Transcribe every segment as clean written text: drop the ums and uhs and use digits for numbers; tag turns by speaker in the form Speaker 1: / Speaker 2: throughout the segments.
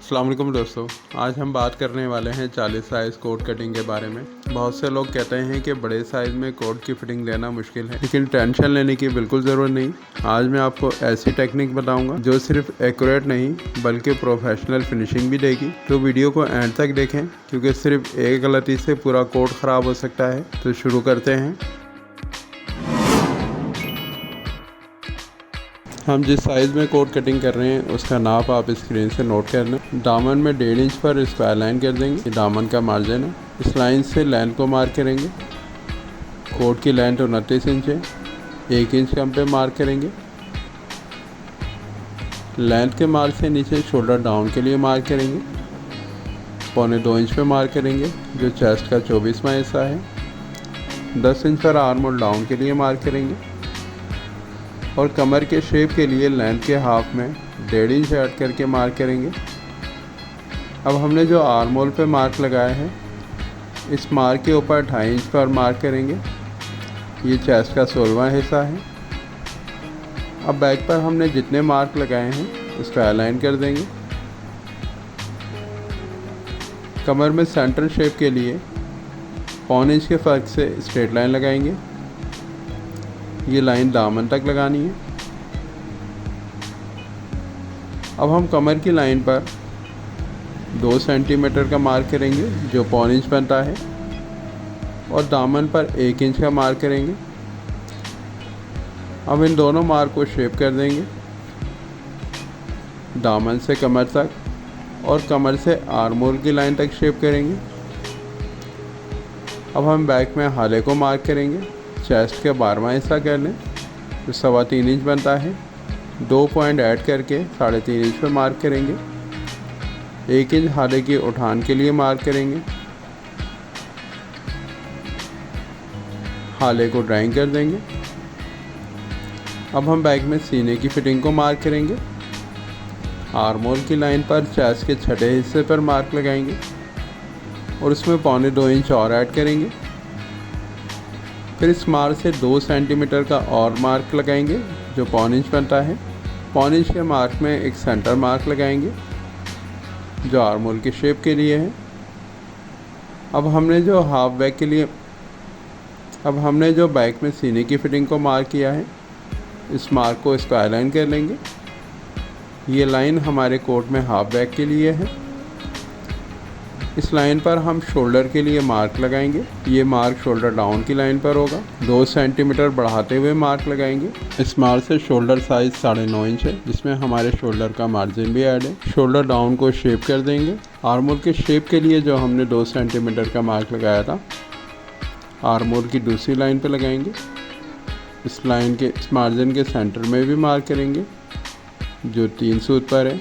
Speaker 1: अस्सलाम वालेकुम दोस्तों, आज हम बात करने वाले हैं 40 साइज़ कोट कटिंग के बारे में। बहुत से लोग कहते हैं कि बड़े साइज़ में कोट की फिटिंग लेना मुश्किल है, लेकिन टेंशन लेने की बिल्कुल ज़रूरत नहीं। आज मैं आपको ऐसी टेक्निक बताऊंगा जो सिर्फ एक्यूरेट नहीं बल्कि प्रोफेशनल फिनिशिंग भी देगी। तो वीडियो को एंड तक देखें क्योंकि सिर्फ एक गलती से पूरा कोट ख़राब हो सकता है। तो शुरू करते हैं। हम जिस साइज़ में कोट कटिंग कर रहे हैं उसका नाप आप स्क्रीन से नोट कर लें। दामन में 1.5 इंच पर स्क्वायर लाइन कर देंगे। ये दामन का मार्जिन है। इस लाइन से लेंथ को मार्क करेंगे। कोट की लेंथ 29 इंच है। 1 इंच कम पे मार्क करेंगे। लेंथ के मार्क से नीचे शोल्डर डाउन के लिए मार्क करेंगे। 1.25 इंच पे मार्क करेंगे जो चेस्ट का 24वां हिस्सा है। 10 इंच पर आर्म होल डाउन के लिए मार्क करेंगे और कमर के शेप के लिए लेंथ के हाफ में 1.5 इंच ऐड करके मार्क करेंगे। अब हमने जो आर्म होल पे मार्क लगाया है इस मार्क के ऊपर 2.5 इंच पर मार्क करेंगे। ये चेस्ट का 16वां हिस्सा है। अब बैक पर हमने जितने मार्क लगाए हैं उसका अलाइन कर देंगे। कमर में सेंटर शेप के लिए 1.25 इंच के फ़र्क से स्ट्रेट लाइन लगाएंगे। ये लाइन दामन तक लगानी है। अब हम कमर की लाइन पर 2 सेंटीमीटर का मार्क करेंगे जो 1.25 इंच बनता है और दामन पर 1 इंच का मार्क करेंगे। अब इन दोनों मार्क को शेप कर देंगे दामन से कमर तक और कमर से आर्म होल की लाइन तक शेप करेंगे। अब हम बैक में हाले को मार्क करेंगे। चेस्ट के 12वां हिस्सा कर लें तो 3.25 इंच बनता है। 2 पॉइंट ऐड करके 3.5 इंच पे मार्क करेंगे। 1 इंच हाले की उठान के लिए मार्क करेंगे। हाले को ड्राइंग कर देंगे। अब हम बैक में सीने की फिटिंग को मार्क करेंगे। आर्म होल की लाइन पर चेस्ट के छठे हिस्से पर मार्क लगाएंगे और उसमें 1.25 इंच और ऐड करेंगे। फिर इस मार्क से 2 सेंटीमीटर का और मार्क लगाएंगे जो 1.25 इंच बनता है। 1.25 इंच के मार्क में एक सेंटर मार्क लगाएंगे जो आर्म होल की शेप के लिए है। अब हमने जो बैक में सीने की फिटिंग को मार्क किया है इस मार्क को इसको अलाइन कर लेंगे। ये लाइन हमारे कोट में हाफ बैक के लिए है। इस लाइन पर हम शोल्डर के लिए मार्क लगाएंगे। ये मार्क शोल्डर डाउन की लाइन पर होगा। 2 सेंटीमीटर बढ़ाते हुए मार्क लगाएंगे। इस मार्क से शोल्डर साइज 9.5 इंच है जिसमें हमारे शोल्डर का मार्जिन भी ऐड है। शोल्डर डाउन को शेप कर देंगे। आर्म होल के शेप के लिए जो हमने 2 सेंटीमीटर का मार्क लगाया था आर्म होल की दूसरी लाइन पर लगाएंगे। इस लाइन के इस मार्जिन के सेंटर में भी मार्क करेंगे जो 3 सूत पर है।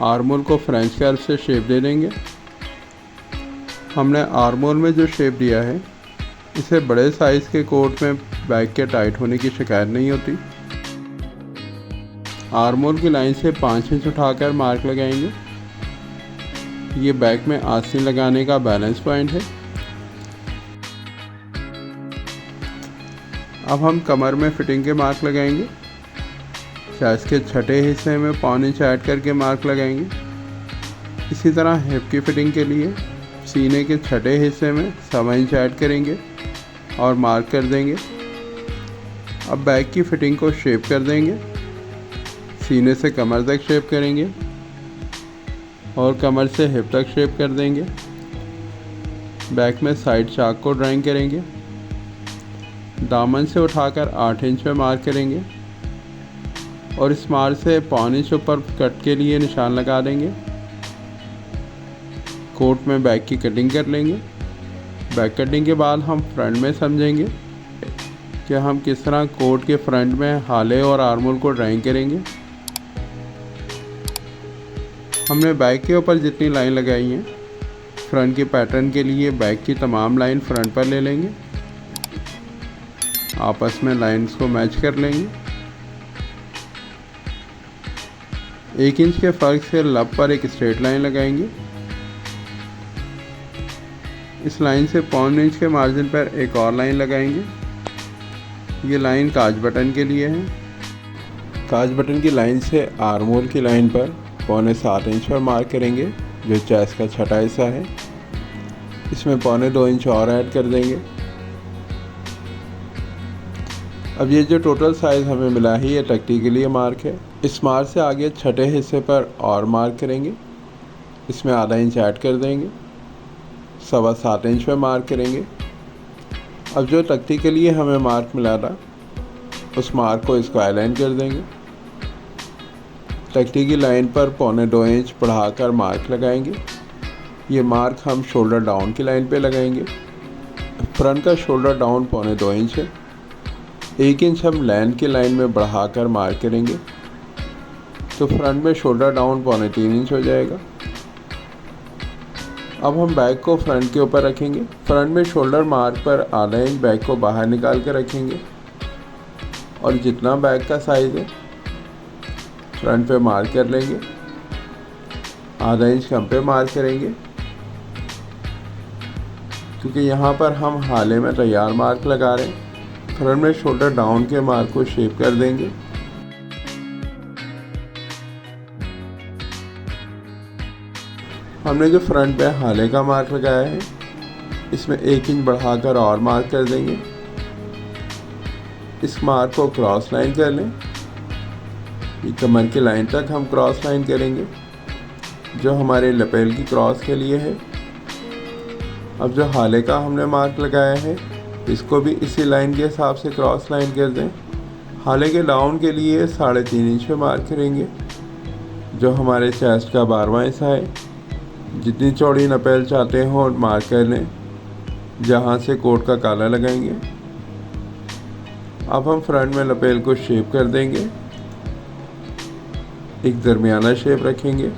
Speaker 1: आर्म होल को फ्रेंच कर्व से शेप दे देंगे। हमने आर्म होल में जो शेप दिया है इसे बड़े साइज़ के कोट में बैक के टाइट होने की शिकायत नहीं होती। आर्म होल की लाइन से 5 इंच उठाकर मार्क लगाएंगे। ये बैक में आस्तीन लगाने का बैलेंस पॉइंट है। अब हम कमर में फिटिंग के मार्क लगाएंगे। चेस्ट के छठे हिस्से में 1.25 इंच ऐड करके मार्क लगाएंगे। इसी तरह हिप की फिटिंग के लिए सीने के छठे हिस्से में 1.25 इंच ऐड करेंगे और मार्क कर देंगे। अब बैक की फिटिंग को शेप कर देंगे। सीने से कमर तक शेप करेंगे और कमर से हिप तक शेप कर देंगे। बैक में साइड चाक को ड्राइंग करेंगे। दामन से उठाकर 8 इंच पे मार्क करेंगे और इस मार्क से 1.25 इंच ऊपर कट के लिए निशान लगा देंगे। कोट में बैक की कटिंग कर लेंगे। बैक कटिंग के बाद हम फ्रंट में समझेंगे कि हम किस तरह कोट के फ्रंट में हाले और आर्म होल को ड्राइंग करेंगे। हमने बैक के ऊपर जितनी लाइन लगाई हैं फ्रंट के पैटर्न के लिए बैक की तमाम लाइन फ्रंट पर ले लेंगे। आपस में लाइंस को मैच कर लेंगे। 1 इंच के फ़र्क से लब पर एक स्ट्रेट लाइन लगाएंगे। इस लाइन से 1.25 इंच के मार्जिन पर एक और लाइन लगाएंगे। ये लाइन काज बटन के लिए है। काज बटन की लाइन से आर्म होल की लाइन पर 7.25 इंच पर मार्क करेंगे, जो चेस्ट का छठा हिस्सा है। इसमें 2.25 इंच और ऐड कर देंगे। अब ये जो टोटल साइज़ हमें मिला है ये तख्ती के लिए मार्क है। इस मार्क से आगे छठे हिस्से पर और मार्क करेंगे, इसमें आधा इंच ऐड कर देंगे, 7.25 इंच पर मार्क करेंगे। अब जो तख्ती के लिए हमें मार्क मिला था उस मार्क को इसको अलाइन कर देंगे। तख्ती की लाइन पर 2.25 इंच बढ़ाकर मार्क लगाएंगे। ये मार्क हम शोल्डर डाउन की लाइन पे लगाएंगे। फ्रंट का शोल्डर डाउन 2.25 इंच है। 1 इंच हम लेंथ की लाइन में बढ़ाकर मार्क करेंगे, तो फ्रंट में शोल्डर डाउन 3.25 इंच हो जाएगा। अब हम बैक को फ्रंट के ऊपर रखेंगे। फ्रंट में शोल्डर मार्क पर आधा इंच बैक को बाहर निकाल कर रखेंगे और जितना बैक का साइज़ है फ्रंट पे मार्क कर लेंगे। आधा इंच कम पे मार्क करेंगे, क्योंकि यहाँ पर हम हाले में तैयार मार्क लगा रहे हैं। फ्रंट में शोल्डर डाउन के मार्क को शेप कर देंगे। हमने जो फ्रंट पे हाले का मार्क लगाया है इसमें 1 इंच बढ़ाकर और मार्क कर देंगे। इस मार्क को क्रॉस लाइन कर लें। ये कमर की लाइन तक हम क्रॉस लाइन करेंगे, जो हमारे लपेल की क्रॉस के लिए है। अब जो हाले का हमने मार्क लगाया है इसको भी इसी लाइन के हिसाब से क्रॉस लाइन कर दें। हाले के डाउन के लिए 3.5 इंच पे मार्क करेंगे, जो हमारे चेस्ट का 12वां हिस्सा है। जितनी चौड़ी नपेल चाहते हो मार्क कर लें, जहाँ से कोट का काला लगाएंगे। अब हम फ्रंट में लपेल को शेप कर देंगे, एक दरमियाना शेप रखेंगे।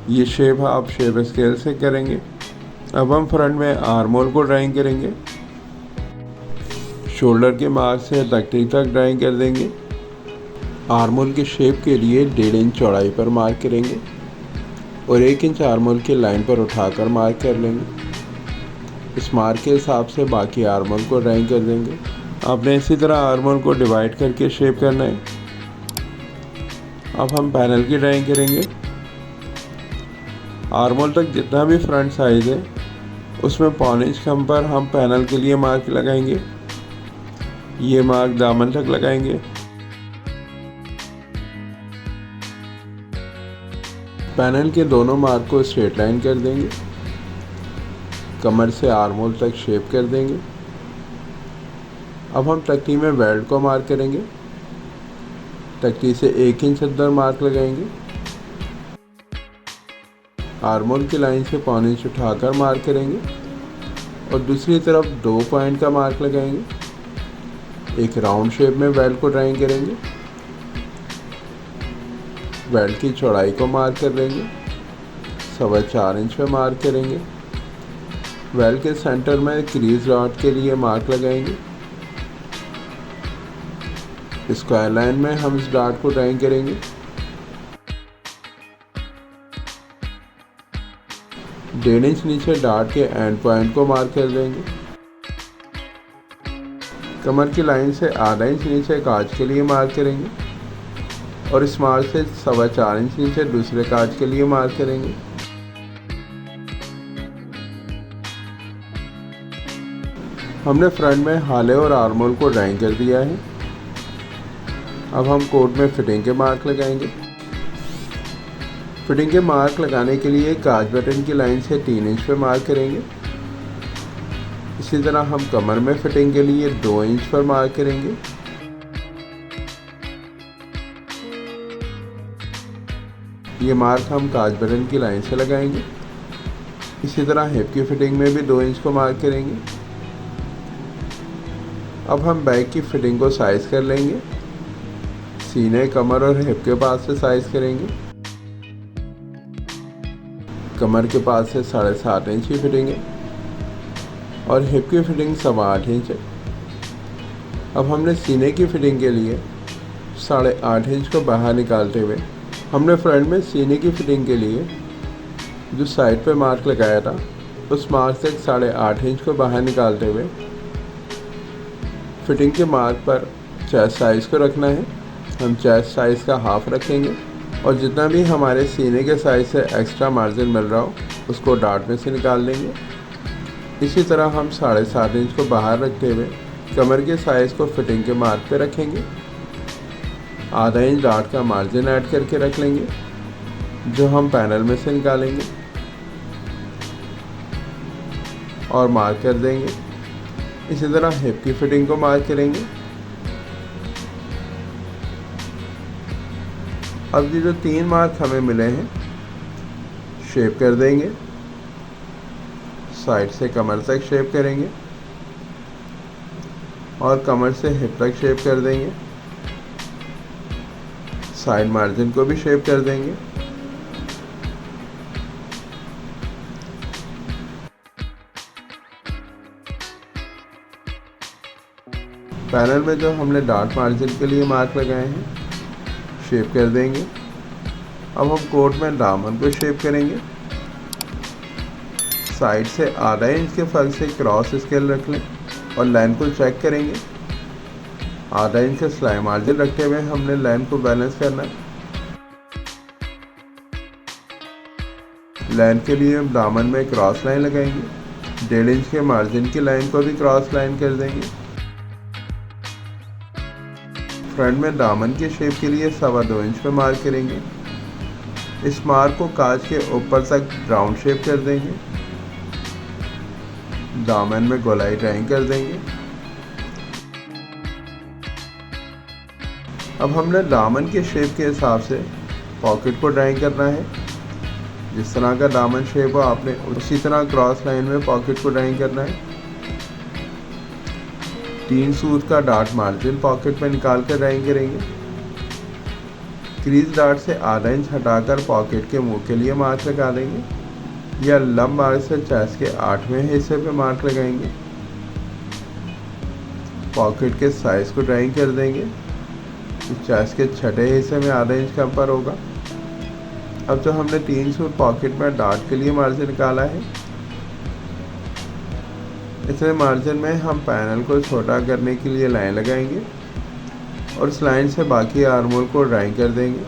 Speaker 1: ये शेप आप शेप स्केल से करेंगे। अब हम फ्रंट में आर्म होल को ड्राइंग करेंगे। शोल्डर के मार्क से तख्ती तक ड्राइंग कर देंगे। आर्म होल के शेप के लिए 1.5 इंच चौड़ाई पर मार्क करेंगे और 1 इंच आर्म होल की लाइन पर उठाकर मार्क कर लेंगे। इस मार्क के हिसाब से बाकी आर्म होल को ड्राइंग कर देंगे। आपने इसी तरह आर्म होल को डिवाइड करके शेप करना है। अब हम पैनल की ड्राइंग करेंगे। आर्म होल तक जितना भी फ्रंट साइज़ है उसमें 1.25 इंच कम पर हम पैनल के लिए मार्क लगाएंगे। ये मार्क दामन तक लगाएंगे। पैनल के दोनों मार्क को स्ट्रेट लाइन कर देंगे। कमर से आर्म होल तक शेप कर देंगे। अब हम तख्ती में बेल्ट को मार्क करेंगे। तख्ती से 1 इंच अंदर मार्क लगाएंगे। आर्म होल की लाइन से 1.25 इंच उठाकर मार्क करेंगे और दूसरी तरफ 2 पॉइंट का मार्क लगाएंगे। एक राउंड शेप में बेल्ट को ड्राइंग करेंगे। बेल्ट की चौड़ाई को मार्क कर लेंगे। 4.25 इंच पे मार्क करेंगे। बेल्ट के सेंटर में क्रीज डॉट के लिए मार्क लगाएंगे। स्क्वायर लाइन में हम इस डॉट को ड्राइंग करेंगे। 1.5 इंच नीचे डॉट के एंड पॉइंट को मार्क कर देंगे। कमर की लाइन से आधा इंच नीचे काज के लिए मार्क करेंगे और इस मार्क से 4.25 इंच नीचे दूसरे काज के लिए मार्क करेंगे। हमने फ्रंट में हाले और आर्म होल को ड्राइंग कर दिया है। अब हम कोट में फिटिंग के मार्क लगाएंगे। फिटिंग के मार्क लगाने के लिए काज बटन की लाइन से 3 इंच पे मार्क करेंगे। इसी तरह हम कमर में फिटिंग के लिए 2 इंच पर मार्क करेंगे। ये मार्क हम काज बटन की लाइन से लगाएंगे। इसी तरह हिप की फिटिंग में भी 2 इंच को मार्क करेंगे। अब हम बैक की फिटिंग को साइज कर लेंगे। सीने, कमर और हिप के पास से साइज करेंगे। कमर के पास से 7.5 इंच की फिटिंग है और हिप की फिटिंग 8.25 इंच है। अब हमने सीने की फिटिंग के लिए 8.5 इंच को बाहर निकालते हुए हमने फ्रंट में सीने की फिटिंग के लिए जो साइड पे मार्क लगाया था उस मार्क से 8.5 इंच को बाहर निकालते हुए फिटिंग के मार्क पर चेस्ट साइज़ को रखना है। हम चेस्ट साइज़ का हाफ रखेंगे और जितना भी हमारे सीने के साइज़ से एक्स्ट्रा मार्जिन मिल रहा हो उसको डार्ट में से निकाल देंगे। इसी तरह हम 7.5 इंच को बाहर रखते हुए कमर के साइज़ को फिटिंग के मार्क पे रखेंगे। आधा इंच डार्ट का मार्जिन ऐड करके रख लेंगे जो हम पैनल में से निकालेंगे और मार्क कर देंगे। इसी तरह हिप की फिटिंग को मार्क करेंगे। अब ये जो 3 मार्क हमें मिले हैं शेप कर देंगे। साइड से कमर तक शेप करेंगे और कमर से हिप तक शेप कर देंगे। साइड मार्जिन को भी शेप कर देंगे। पैनल में जो हमने डार्ट मार्जिन के लिए मार्क लगाए हैं शेप कर देंगे। अब हम कोट में दामन को शेप करेंगे। साइड से आधा इंच के फर्क से क्रॉस स्केल रख लें और लाइन को चेक करेंगे। आधा इंच का सिलाई मार्जिन रखते हुए हमने लाइन को बैलेंस करना है। लाइन के लिए हम दामन में क्रॉस लाइन लगाएंगे। 1.5 इंच के मार्जिन की लाइन को भी क्रॉस लाइन कर देंगे। फ्रंट में दामन के शेप के लिए 2.25 इंच पे मार्क करेंगे। इस मार्क को काज के ऊपर तक राउंड शेप कर देंगे। दामन में गोलाई ड्राइंग कर देंगे। अब हमने दामन के शेप के हिसाब से पॉकेट को ड्राइंग करना है। जिस तरह का दामन शेप हो आपने उसी तरह क्रॉस लाइन में पॉकेट को ड्राइंग करना है। 3 सूत का डार्ट मार्जिन पॉकेट में निकाल कर ड्राइंग करेंगे। क्रीज डार्ट से आधा इंच हटाकर पॉकेट के मुंह के लिए मार्क लगा देंगे या लंब मार्क से चेस्ट के 8वें हिस्से पे मार्क लगाएंगे। पॉकेट के साइज को ड्राइंग कर देंगे। चेस्ट के 6ठे हिस्से में आधा इंच का अंतर होगा। अब जो हमने 3 सूत पॉकेट में डार्ट के लिए मार्जिन निकाला है इतने मार्जिन में हम पैनल को छोटा करने के लिए लाइन लगाएंगे और इस लाइन से बाकी आर्म होल को ड्राइंग कर देंगे।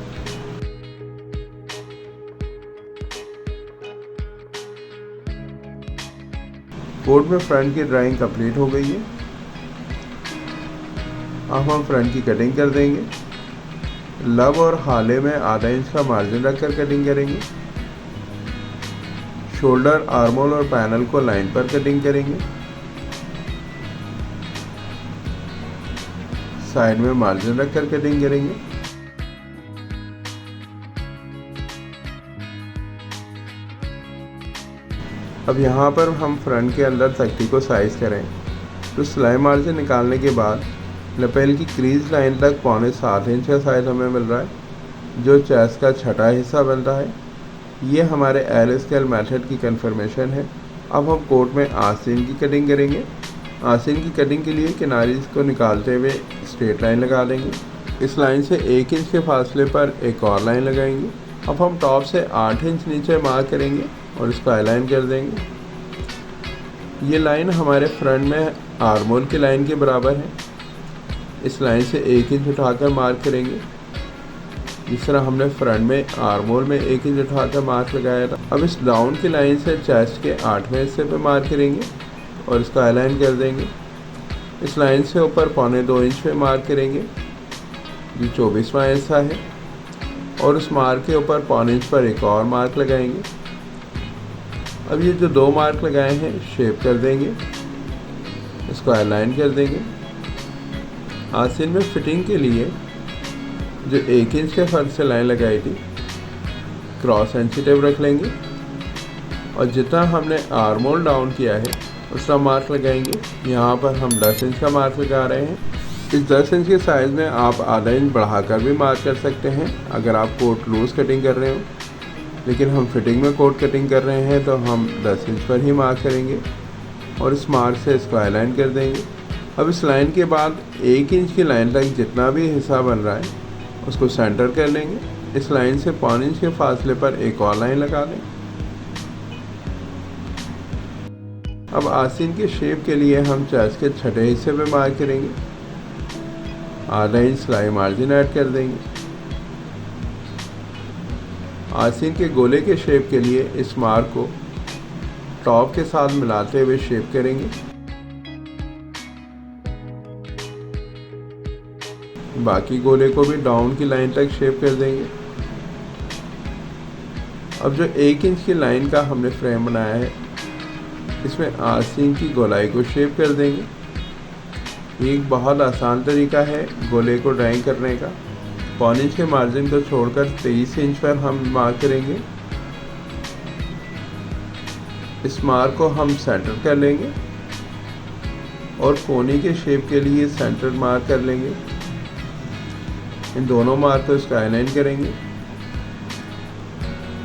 Speaker 1: कोट में फ्रंट की ड्राइंग कंप्लीट हो गई है। अब हम फ्रंट की कटिंग कर देंगे। लब और हाले में आधा इंच का मार्जिन रखकर कटिंग करेंगे। शोल्डर, आर्म होल और पैनल को लाइन पर कटिंग करेंगे। साइड में मार्जिन रखकर कटिंग करेंगे। अब यहाँ पर हम फ्रंट के अंदर तख्ती को साइज करें तो सिलाई मार्जिन निकालने के बाद लपेल की क्रीज लाइन तक 6.25 इंच का साइज हमें मिल रहा है जो चेस्ट का 6ठा हिस्सा बन रहा है। ये हमारे एल स्केल मेथड की कंफर्मेशन है। अब हम कोट में आस्तीन की कटिंग करेंगे। आस्तीन की कटिंग के लिए किनारी को निकालते हुए स्ट्रेट लाइन लगा देंगे। इस लाइन से 1 इंच के फासले पर एक और लाइन लगाएंगे। अब हम टॉप से 8 इंच नीचे मार्क करेंगे और इसको अलाइन कर देंगे। ये लाइन हमारे फ्रंट में आर्म होल की लाइन के बराबर है। इस लाइन से 1 इंच उठाकर मार्क करेंगे जिस तरह हमने फ्रंट में आर्म होल में 1 इंच उठाकर मार्क लगाया था। अब इस डाउन की लाइन से चेस्ट के 8वें हिस्से पे मार्क करेंगे और इसको अलाइन कर देंगे। इस लाइन से ऊपर 2.25 इंच पे मार्क करेंगे जो 24वां हिस्सा है और उस मार्क के ऊपर 0.25 इंच पर एक और मार्क लगाएंगे। अब ये जो 2 मार्क लगाए हैं शेप कर देंगे। इसको अलाइन कर देंगे। आस्तीन में फिटिंग के लिए जो 1 इंच के फर्क से लाइन लगाई थी क्रॉस सेंसिटिव रख लेंगे और जितना हमने आर्म होल डाउन किया है उसका मार्क लगाएंगे। यहाँ पर हम 10 इंच का मार्क लगा रहे हैं। इस 10 इंच के साइज़ में आप आधा इंच बढ़ाकर भी मार्क कर सकते हैं अगर आप कोट लूज़ कटिंग कर रहे हो, लेकिन हम फिटिंग में कोट कटिंग कर रहे हैं तो हम 10 इंच पर ही मार्क करेंगे और इस मार्क से इसको अलाइन कर देंगे। अब इस लाइन के बाद 1 इंच की लाइन तक जितना भी हिस्सा बन रहा है उसको सेंटर कर लेंगे। इस लाइन से 0.25 इंच के फासले पर एक और लाइन लगा दें। अब आस्तीन के शेप के लिए हम चेस्ट के 6ठे हिस्से पे मार्क करेंगे। आधा इंच सिलाई मार्जिन ऐड कर देंगे। आस्तीन के गोले के शेप के लिए इस मार्क को टॉप के साथ मिलाते हुए शेप करेंगे। बाकी गोले को भी डाउन की लाइन तक शेप कर देंगे। अब जो 1 इंच की लाइन का हमने फ्रेम बनाया है, इसमें आस्तीन की गोलाई को शेप कर देंगे। ये एक बहुत आसान तरीका है गोले को ड्राइंग करने का। पौने इंच के मार्जिन को छोड़कर 23 इंच पर हम मार्क करेंगे। इस मार्क को हम सेंटर कर लेंगे और कोने के शेप के लिए सेंटर मार्क कर लेंगे। इन दोनों मार्क को स्काई लाइन करेंगे।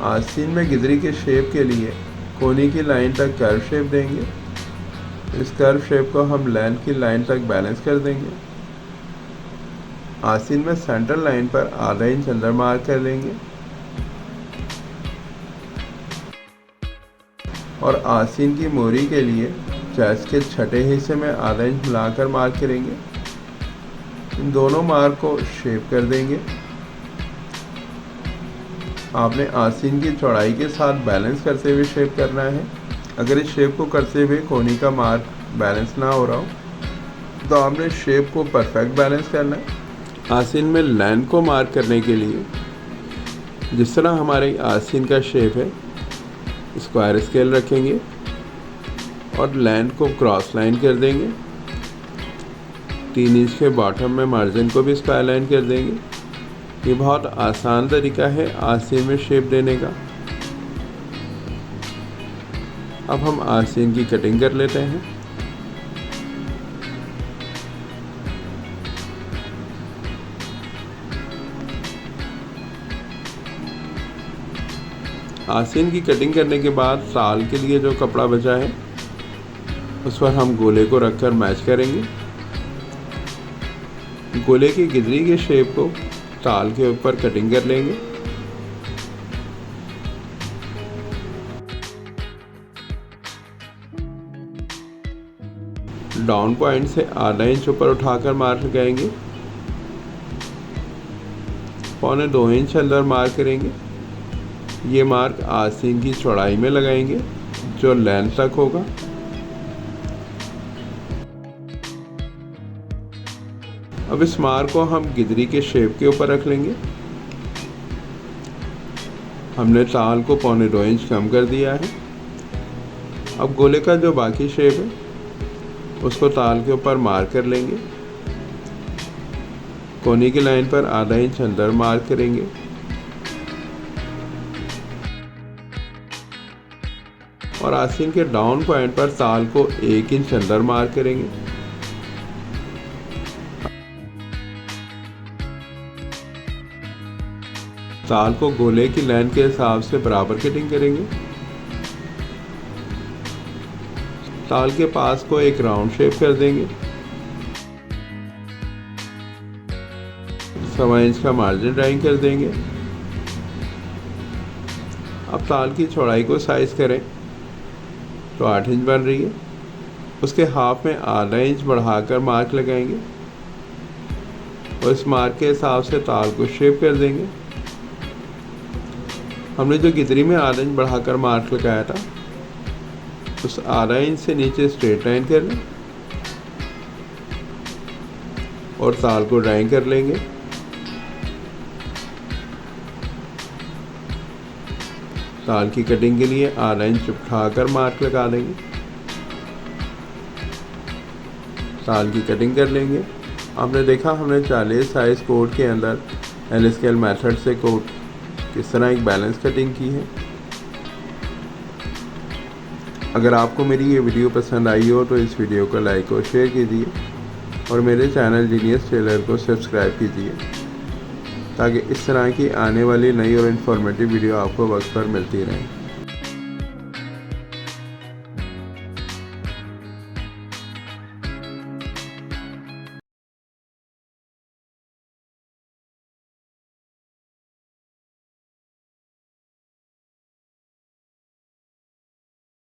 Speaker 1: आस्तीन में गिदरी के शेप के लिए कोने की लाइन तक कर्व शेप देंगे। इस कर्व शेप को हम लेंथ की लाइन तक बैलेंस कर देंगे। आस्तीन में सेंटर लाइन पर आधा इंच अंदर मार्क कर लेंगे और आस्तीन की मोरी के लिए चेस्ट के छठे हिस्से में आधा इंच मिलाकर मार्क करेंगे। इन दोनों मार्क को शेप कर देंगे। आपने आस्तीन की चौड़ाई के साथ बैलेंस करते हुए शेप करना है। अगर इस शेप को करते हुए कोनी का मार्क बैलेंस ना हो रहा हो तो आपने शेप को परफेक्ट बैलेंस करना है। आस्तीन में लाइन को मार्क करने के लिए जिस तरह हमारे आस्तीन का शेप है, स्क्वायर स्केल रखेंगे और लाइन को क्रॉस लाइन कर देंगे। 3 इंच के बॉटम में मार्जिन को भी स्क्वायर लाइन कर देंगे। ये बहुत आसान तरीका है आस्तीन में शेप देने का। अब हम आस्तीन की कटिंग कर लेते हैं। आस्तीन की कटिंग करने के बाद साल के लिए जो कपड़ा बचा है उस पर हम गोले को रखकर मैच करेंगे। गोले की गिदरी के शेप को ताल के ऊपर कटिंग कर लेंगे। डाउन पॉइंट से आधा इंच ऊपर उठाकर मार्क लगाएंगे। पौने 2 इंच अंदर मार्क करेंगे। ये मार्क आस्तीन की चौड़ाई में लगाएंगे जो लेंथ तक होगा। अब इस मार्क को हम गिदरी के शेप के ऊपर रख लेंगे। हमने ताल को पौने 2 इंच कम कर दिया है। अब गोले का जो बाकी शेप है उसको ताल के ऊपर मार्क कर लेंगे। कोनी की लाइन पर आधा इंच अंदर मार्क करेंगे। और आस्तीन के डाउन पॉइंट पर ताल को 1 इंच अंदर मार्क करेंगे। ताल को गोले की लाइन के हिसाब से बराबर कटिंग करेंगे। ताल के पास को एक राउंड शेप कर देंगे। 1.25 इंच का मार्जिन ड्राइंग कर देंगे। अब ताल की चौड़ाई को साइज करें तो 8 इंच बन रही है। उसके हाफ में आधा इंच बढ़ाकर मार्क लगाएंगे और इस मार्क के हिसाब से ताल को शेप कर देंगे। हमने जो गिदरी में आधा इंच बढ़ाकर मार्क लगाया था उस आधा इंच से नीचे स्ट्रेट लाइन कर लें और ताल को ड्राइंग कर लेंगे। ताल की कटिंग के लिए आधा इंच उठाकर मार्क लगा देंगे। ताल की कटिंग कर लेंगे। आपने देखा हमने 40 साइज कोट के अंदर एल स्केल मेथड से कोट किस तरह एक बैलेंस कटिंग की है। अगर आपको मेरी ये वीडियो पसंद आई हो तो इस वीडियो को लाइक और शेयर कीजिए और मेरे चैनल जीनियस टेलर को सब्सक्राइब कीजिए ताकि इस तरह की आने वाली नई और इन्फॉर्मेटिव वीडियो आपको वक्त पर मिलती रहे।